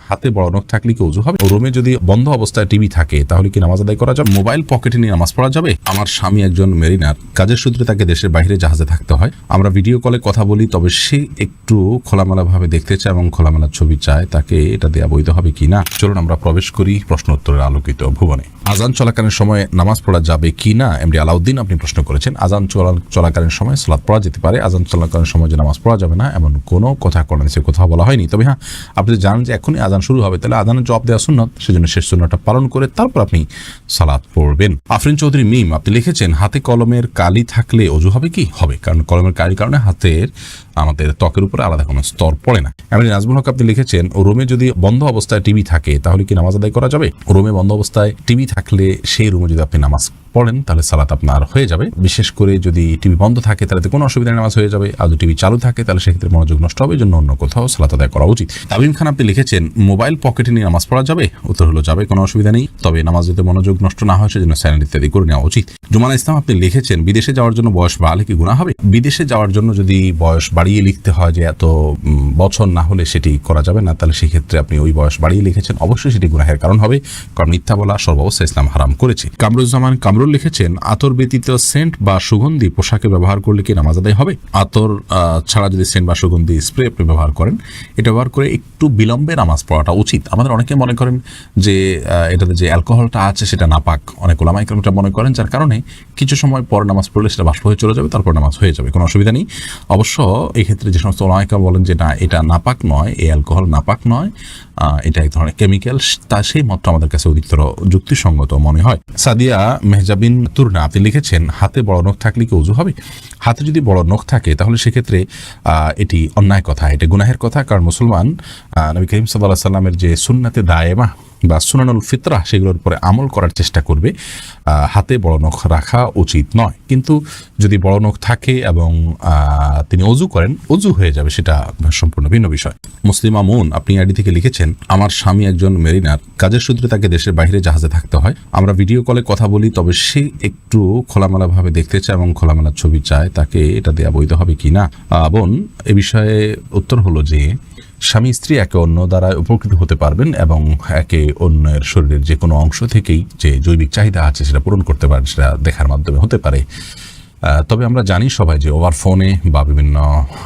হাতে বড় নখ থাকলে কি ওযু হবে? রুমে যদি বন্ধ অবস্থায় টিভি থাকে তাহলে কি নামাজ আদায় করা যাবে? মোবাইল পকেটে নিয়ে নামাজ পড়া যাবে? আমার স্বামী একজন মেরিনার, কাজের সূত্রে তাকে দেশের বাইরে জাহাজে থাকতে হয়। আমরা ভিডিও কলে কথা বলি, তবে সে একটু খোলামেলা ভাবে দেখতে চায় এবং খোলামেলা ছবি চায়, তাকে এটা দেয়া বৈধ হবে কিনা? চলুন আমরা প্রবেশ করি প্রশ্ন উত্তরের আলোকিত ভুবনে। আজান চলাকালীন সময় নামাজ পড়া যাবে কিনা এমডি আলাউদ্দিন আপনি প্রশ্ন করেছেন। আজান চলাকালীন সময় সালাত পড়া যেতে পারে, আজান চলাকালীন সময় যে নামাজ পড়া যাবে না এমন কোনো কথা কোরআনে কোথাও বলা হয়নি। তবে হ্যাঁ, আপনি জানেন যে এখনই আজান শুরু হবে, তাহলে আজানের জবাব দেওয়া সুন্নত, সেজন্য শেষ সুন্নতটা পালন করে তারপর আপনি সালাত পড়বেন। আফরিন চৌধুরী মিম আপনি লিখেছেন, হাতে কলমের কালি থাকলে ওযু হবে কি? হবে, কারণ কলমের কালির কারণে হাতের আমাদের ত্বকের উপরে আলাদা কোনো স্তর পড়ে না। এমনি নাজমুল হক আপনি লিখেছেন, রুমে যদি বন্ধ অবস্থায় টিভি থাকে তাহলে কি নামাজ আদায় করা যাবে? রুমে বন্ধ অবস্থায় টিভি থাকলে সেই রুমে যদি আপনি নামাজ পড়েন তাহলে সালাত আপনার হয়ে যাবে। বিশেষ করে যদি টিভি বন্ধ থাকে তাহলে কোনো অসুবিধা নামাজ হয়ে যাবে, আর যদি টিভি চালু থাকে তাহলে সেক্ষেত্রে মনোযোগ নষ্ট হবে, এই জন্য অন্য কোথাও সালাত আদায় করা উচিত। তামিম খান আপনি লিখেছেন, মোবাইল পকেটে নিয়ে নামাজ পড়া যাবে? উত্তর হলো যাবে, কোনো অসুবিধা নেই, তবে নামাজ যাতে মনোযোগ নষ্ট না হয় সেজন্য সাইলেন্ট ইত্যাদি করে নেওয়া উচিত। জুমানা ইসলাম আপনি লিখেছেন, বিদেশে যাওয়ার জন্য বয়স বাড়লে কি গুনাহ হবে? বিদেশে যাওয়ার জন্য যদি বয়স বাড়িয়ে লিখতে হয় যে এত বছর না হলে সেটি করা যাবে না, তাহলে সেক্ষেত্রে আপনি ওই বয়স বাড়িয়ে লিখেছেন, অবশ্যই সেটি গুনাহের কারণ হবে, কারণ মিথ্যা বলা সর্বাবস্থা ইসলাম হারাম করেছে। কামরুজ্জামান কামরুল লিখেছেন, আতর ব্যতীত সেন্ট বা সুগন্ধি পোশাকে ব্যবহার করলে কি নামাজ আদায় হবে? আতর ছাড়া যদি সেন্ট বা সুগন্ধি স্প্রে আপনি ব্যবহার করেন, এটা ব্যবহার করে একটু বিলম্বে নামাজ পড়াটা উচিত। আমাদের অনেকে মনে করেন যে এটাতে যে অ্যালকোহলটা আছে সেটা নাপাক, অনেক ওলামা ইকরাম এটা মনে করেন, যার কারণে কিছু সময় পরে নামাজ পড়লে সেটা বাষ্প হয়ে চলে যাবে, তারপর নামাজ হয়ে যাবে, কোনো অসুবিধা নেই। অবশ্য এই ক্ষেত্রে যে সমস্ত ওলামা ইকরাম বলেন যে না এটা নাপাক নয়, এই অ্যালকোহল নাপাক নয়, এটা এক ধরনের কেমিক্যাল, তা সেই মতটা আমাদের কাছে অধিকতর যুক্তিসঙ্গত মনে হয়। সাদিয়া মেহজাবিন তুরনা আপনি লিখেছেন, হাতে বড় নখ থাকলে কি ওযু হবে? হাতে যদি বড় নখ থাকে তাহলে সেক্ষেত্রে এটি অন্যায় কথা, এটা গুনাহের কথা, কারণ মুসলমান নবী করিম সাল্লাল্লাহু আলাইহি ওয়াসাল্লামের যে সুন্নাতে দায়েমা বা সুনানুল ফিতরা সেগুলোর উপরে আমল করার চেষ্টা করবে। হাতে বড় নখ রাখা উচিত নয়, কিন্তু যদি বড় নখ থাকে এবং তিনি ওযু করেন, ওযু হয়ে যাবে, সেটা সম্পূর্ণ ভিন্ন বিষয়। মুসলিম আমুন আপনি আইডি থেকে লিখেছেন, আমার স্বামী একজন মেরিনার, কাজের সূত্রে তাকে দেশের বাইরে জাহাজে থাকতে হয়। আমরা ভিডিও কলে কথা বলি, তবে সে একটু খোলামেলা ভাবে দেখতে চায় এবং খোলামেলা ছবি চায়, তাকে এটা দেয়া বৈধ হবে কিনা? বোন, এ বিষয়ে উত্তর হলো যে স্বামী স্ত্রী একে অন্য দ্বারা উপকৃত হতে পারবেন এবং একে অন্যের শরীরের যে কোনো অংশ থেকেই যে জৈবিক চাহিদা আছে সেটা পূরণ করতে পারেন, সেটা দেখার মাধ্যমে হতে পারে। তবে আমরা জানি সবাই যে ওভার ফোনে বা বিভিন্ন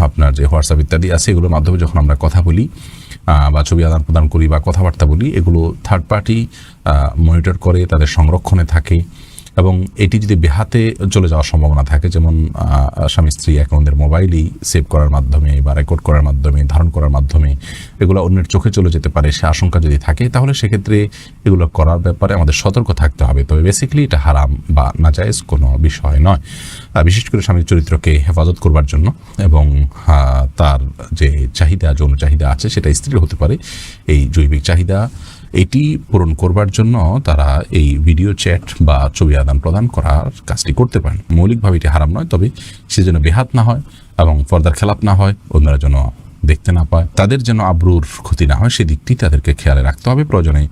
আপনার যে হোয়াটসঅ্যাপ ইত্যাদি আছে এগুলোর মাধ্যমে যখন আমরা কথা বলি বা ছবি আদান প্রদান করি বা কথাবার্তা বলি, এগুলো থার্ড পার্টি মনিটর করে, তাদের সংরক্ষণে থাকে, এবং এটি যদি বেহাতে চলে যাওয়ার সম্ভাবনা থাকে, যেমন স্বামী স্ত্রী একে অন্যের মোবাইলই সেভ করার মাধ্যমে বা রেকর্ড করার মাধ্যমে, ধারণ করার মাধ্যমে এগুলো অন্যের চোখে চলে যেতে পারে, সে আশঙ্কা যদি থাকে, তাহলে সেক্ষেত্রে এগুলো করার ব্যাপারে আমাদের সতর্ক থাকতে হবে। তবে বেসিক্যালি এটা হারাম বা নাজায়েজ কোনো বিষয় নয়, বিশেষ করে স্বামীর চরিত্রকে হেফাজত করবার জন্য এবং তার যে চাহিদা, যৌন চাহিদা আছে সেটা স্ত্রীর হতে পারে, এই জৈবিক চাহিদা এটি পূরণ করবার জন্য তারা এই ভিডিও চ্যাট বা ছবি আদান প্রদান করার কাজটি করতে পারেন। মৌলিকভাবে এটি হারাম নয়, তবে সে যেন বেহাত না হয় এবং পর্দার খেলাপ না হয়, অন্যরা যেন দেখতে না পায়, তাদের যেন আব্রুর ক্ষতি না হয়, সেদিকটি তাদেরকে খেয়ালে রাখতে হবে। প্রয়োজনে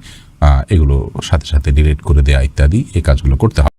এগুলো সাথে সাথে ডিলিট করে দেয়া ইত্যাদি এই কাজগুলো করতে হবে।